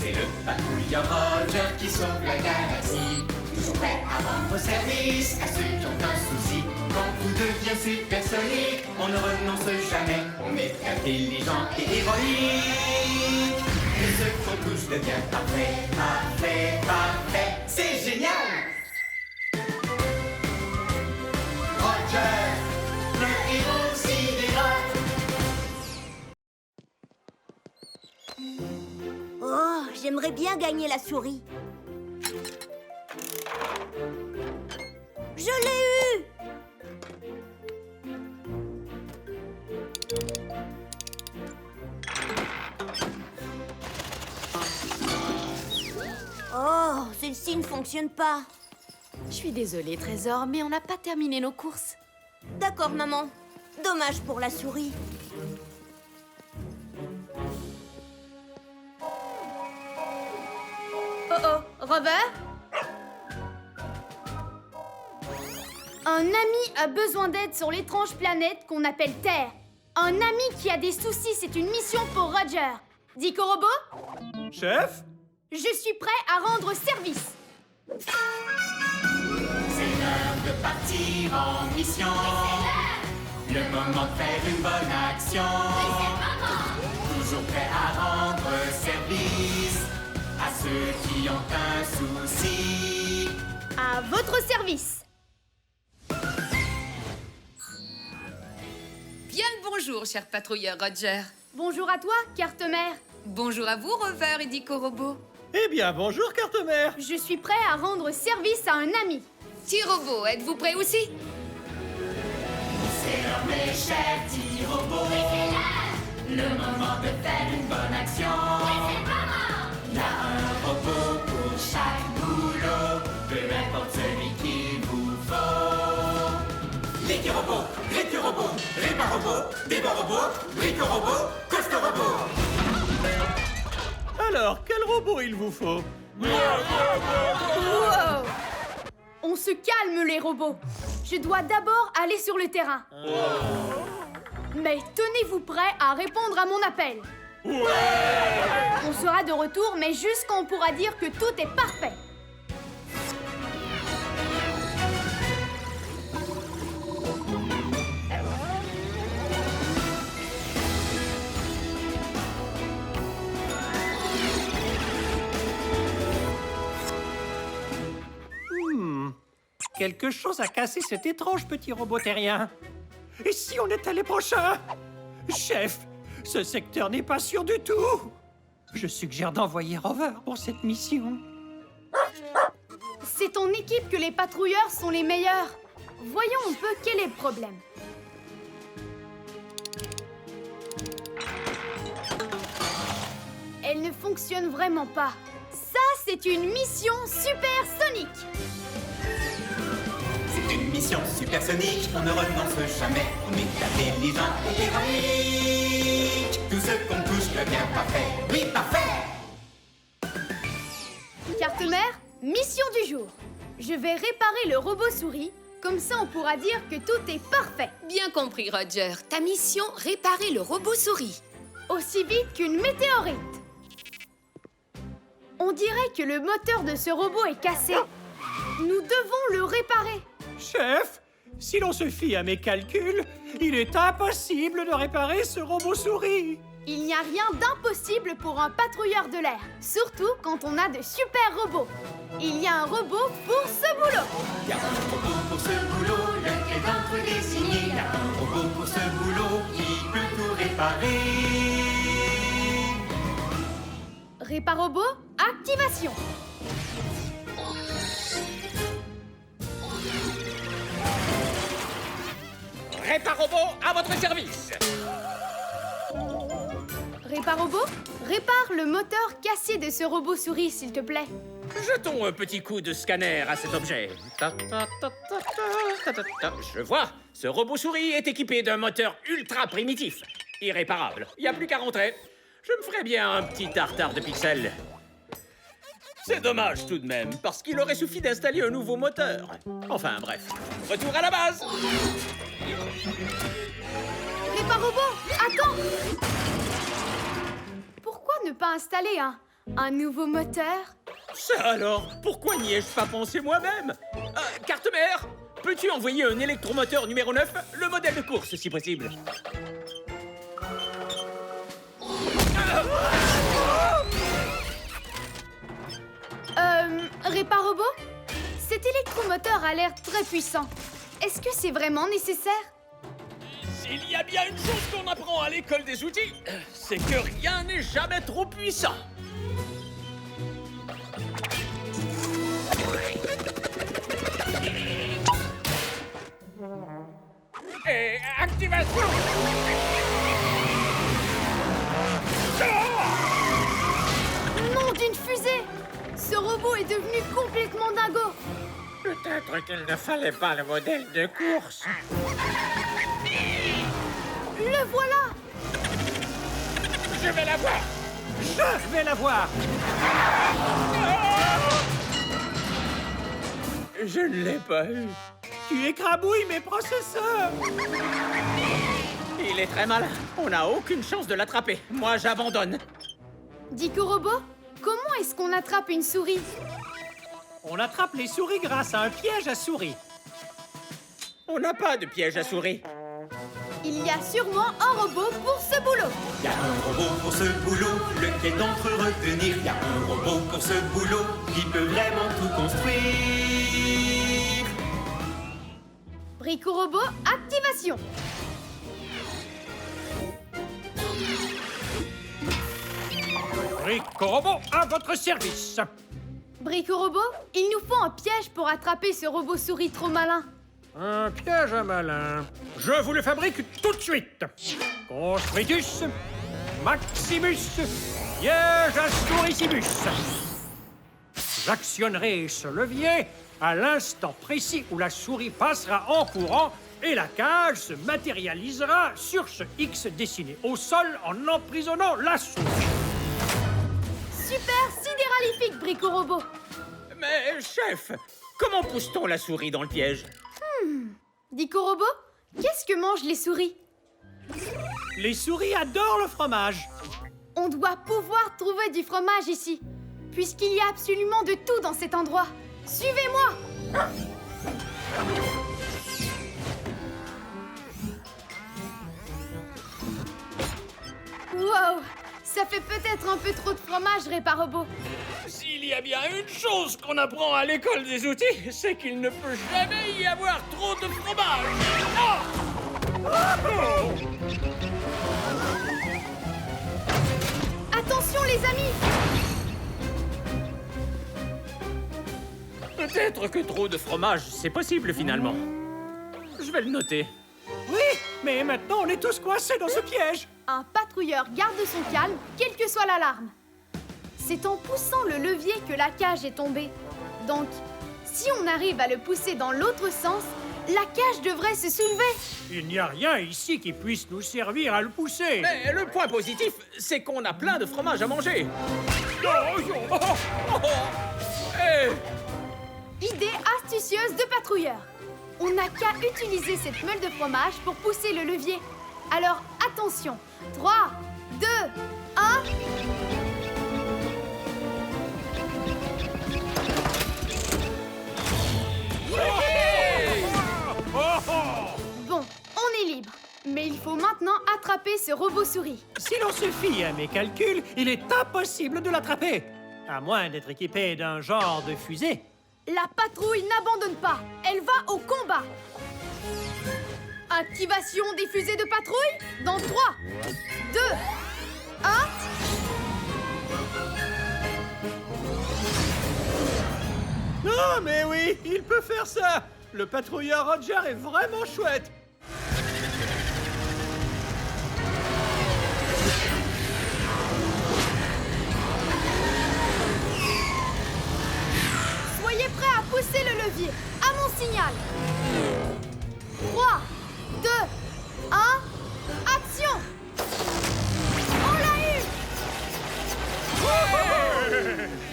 C'est le patrouilleur Roger qui sauve la galaxie. Toujours prêt à rendre service à ceux qui ont un souci. Quand tout devient supersonique, on ne renonce jamais. On est intelligent et héroïque. Et ce qu'on touche devient parfait, parfait, parfait. C'est génial! Roger, le héros sidérant. Oh, j'aimerais bien gagner la souris. Je l'ai eu! Oh, celle-ci ne fonctionne pas. Je suis désolée, Trésor, mais on n'a pas terminé nos courses. D'accord, maman. Dommage pour la souris. Oh oh, Rover? Un ami a besoin d'aide sur l'étrange planète qu'on appelle Terre. Un ami qui a des soucis, c'est une mission pour Roger. Dico Robot? Chef? Je suis prêt à rendre service. C'est l'heure de partir en mission. Le moment de faire une bonne action. Toujours prêt à rendre service à ceux qui ont un souci. À votre service. Bien le bonjour, cher patrouilleur Roger. Bonjour à toi, Carte-Mère. Bonjour à vous, Rover et Dico Robot. Eh bien, bonjour, Carte-Mère. Je suis prêt à rendre service à un ami. Petit robot, êtes-vous prêt aussi? C'est l'heure, mes chers petits robots. Le moment de faire une bonne action. Il y a un robot pour chaque boulot, peu importe celui qu'il vous faut. Les petits robots, répar-robots, débat-robots, brico-robots, costo-robots. Alors, quel robot il vous faut? Wow! On se calme, les robots. Je dois d'abord aller sur le terrain. Mais tenez-vous prêts à répondre à mon appel. On sera de retour, mais juste quand on pourra dire que tout est parfait. Quelque chose a cassé cet étrange petit robot terrien. Et si on était les prochains? Chef, ce secteur n'est pas sûr du tout. Je suggère d'envoyer Rover pour cette mission. C'est en équipe que les patrouilleurs sont les meilleurs. Voyons un peu quel est le problème. Elle ne fonctionne vraiment pas. Ça, c'est une mission supersonique. C'est une mission supersonique, on ne renonce jamais. On est intelligent et héroïque. Tout ce qu'on touche devient parfait. Oui, parfait! Carte-Mère, mission du jour. Je vais réparer le robot souris. Comme ça, on pourra dire que tout est parfait. Bien compris, Roger. Ta mission, réparer le robot souris. Aussi vite qu'une météorite. On dirait que le moteur de ce robot est cassé. Nous devons le réparer. Chef, si l'on se fie à mes calculs, il est impossible de réparer ce robot souris. Il n'y a rien d'impossible pour un patrouilleur de l'air, surtout quand on a de super robots. Il y a un robot pour ce boulot. Il y a un robot pour ce boulot, lequel d'entre désigné. Il y a un robot pour ce boulot qui peut tout réparer. Réparobot, activation. Réparobot à votre service. Réparobot, répare le moteur cassé de ce robot souris, s'il te plaît. Jetons un petit coup de scanner à cet objet. Ta, ta, ta, ta, ta, ta, ta. Je vois, ce robot souris est équipé d'un moteur ultra primitif. Irréparable, il n'y a plus qu'à rentrer. Je me ferais bien un petit tartare de pixels. C'est dommage tout de même, parce qu'il aurait suffi d'installer un nouveau moteur. Enfin bref, retour à la base. Réparobot, attends! Pourquoi ne pas installer Un nouveau moteur? Ça alors, pourquoi n'y ai-je pas pensé moi-même? Carte-mère, peux-tu envoyer un électromoteur numéro 9, le modèle de course si possible? Réparobot? Cet électromoteur a l'air très puissant. Est-ce que c'est vraiment nécessaire? S'il y a bien une chose qu'on apprend à l'école des outils, c'est que rien n'est jamais trop puissant. Et activation! Nom d'une fusée! Ce robot est devenu complètement dingo! Peut-être qu'il ne fallait pas le modèle de course. Le voilà! Je vais la voir! Je vais la voir. Je ne l'ai pas eu. Tu écrabouilles mes processeurs. Il est très malin. On n'a aucune chance de l'attraper. Moi, j'abandonne. Dico Robot, comment est-ce qu'on attrape une souris? On attrape les souris grâce à un piège à souris. On n'a pas de piège à souris. Il y a sûrement un robot pour ce boulot. Y a un robot pour ce boulot, lequel d'entre eux retenir? Y a un robot pour ce boulot, qui peut vraiment tout construire. Brico Robot, activation! Brico Robot à votre service. Brico Robot, il nous faut un piège pour attraper ce robot souris trop malin. Un piège à malin. Je vous le fabrique tout de suite. Construitus, Maximus, piège à souricibus. J'actionnerai ce levier à l'instant précis où la souris passera en courant et la cage se matérialisera sur ce X dessiné au sol en emprisonnant la souris. Super sidéralifique, Brico Robot. Mais, chef, comment pousse-t-on la souris dans le piège? Dico Robot, qu'est-ce que mangent les souris? Les souris adorent le fromage. On doit pouvoir trouver du fromage ici, puisqu'il y a absolument de tout dans cet endroit. Suivez-moi! Wow! Ça fait peut-être un peu trop de fromage, Réparobot. S'il y a bien une chose qu'on apprend à l'école des outils, c'est qu'il ne peut jamais y avoir trop de fromage. Attention, les amis! Peut-être que trop de fromage, c'est possible finalement. Je vais le noter. Oui, mais maintenant on est tous coincés dans ce piège. Un patrouilleur garde son calme, quelle que soit l'alarme. C'est en poussant le levier que la cage est tombée. Donc, si on arrive à le pousser dans l'autre sens, la cage devrait se soulever. Il n'y a rien ici qui puisse nous servir à le pousser. Mais le point positif, c'est qu'on a plein de fromage à manger. Idée astucieuse de patrouilleur. On n'a qu'à utiliser cette meule de fromage pour pousser le levier. Alors, attention. 3, 2, 1... Bon, on est libre. Mais il faut maintenant attraper ce robot souris. Si l'on se fie à mes calculs, il est impossible de l'attraper. À moins d'être équipé d'un genre de fusée. La patrouille n'abandonne pas. Elle va au combat. Activation des fusées de patrouille dans 3, 2, 1... Non, mais oui, il peut faire ça. Le patrouilleur Roger est vraiment chouette. Soyez prêts à pousser le levier. À mon signal. 3, 2, 1... Action! On l'a eu!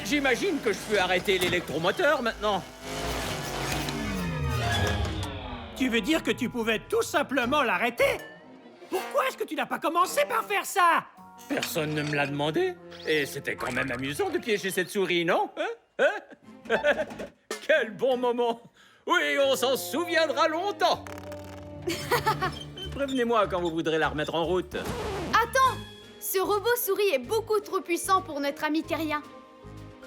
J'imagine que je peux arrêter l'électromoteur maintenant. Tu veux dire que tu pouvais tout simplement l'arrêter? Pourquoi est-ce que tu n'as pas commencé par faire ça? Personne ne me l'a demandé. Et c'était quand même amusant de piéger cette souris, non? Hein? Quel bon moment! Oui, on s'en souviendra longtemps. Prévenez-moi quand vous voudrez la remettre en route. Attends! Ce robot souris est beaucoup trop puissant pour notre ami terrien.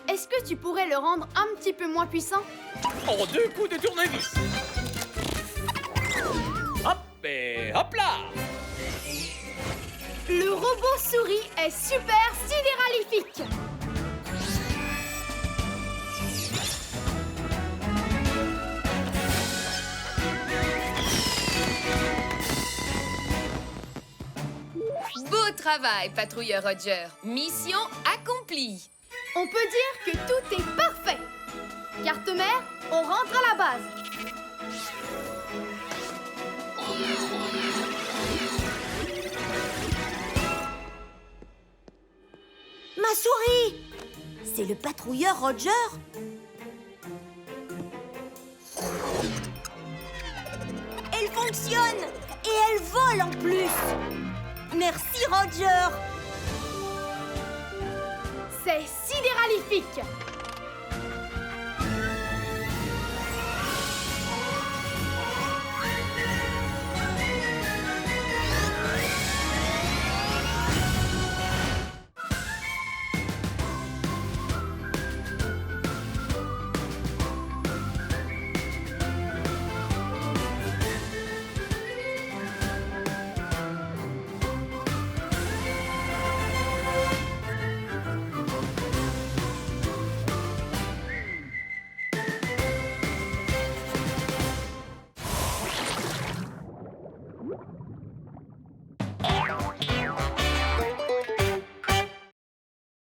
Est-ce que tu pourrais le rendre un petit peu moins puissant? En 2 coups de tournevis. Hop et hop là! Le robot souris est super sidéralifique! Beau travail, patrouilleur Roger. Mission accomplie. On peut dire que tout est parfait. Carte-mère, on rentre à la base. Ma souris! C'est le patrouilleur Roger? Elle fonctionne! Et elle vole en plus! Merci Roger! C'est sidéralifique!